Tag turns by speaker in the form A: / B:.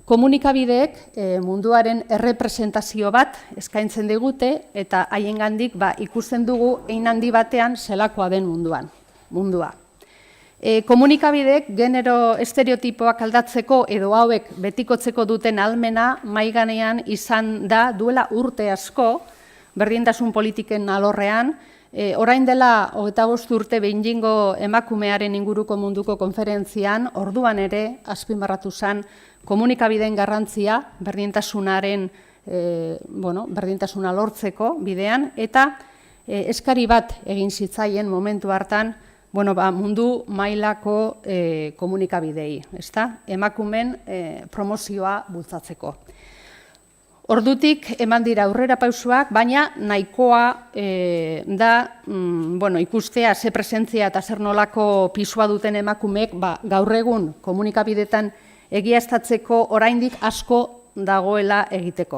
A: Komunikabideek munduaren errepresentazio bat eskaintzen digute eta haiengandik ikusten dugu hein handi batean zelakoa den mundua. Komunikabideek genero estereotipoak aldatzeko edo hauek betikotzeko duten ahalmena mahai gainean izan da duela urte asko, berdintasun politiken alorrean, orain dela 25 urte Beijingo emakumearen inguruko munduko konferentzian, orduan ere azpimarratu zen komunikabideen garrantzia berdintasunaren, berdintasuna lortzeko bidean, eta eskari bat egin zitzaien momentu hartan mundu mailako komunikabidei, emakumeen promozioa bultzatzeko. Ordutik eman dira aurrera pausoak, baina nahikoa da ikustea ze presentzia eta zer nolako pisua duten emakumeek gaur egun komunikabideetan egiaztatzeko oraindik asko dagoela egiteko.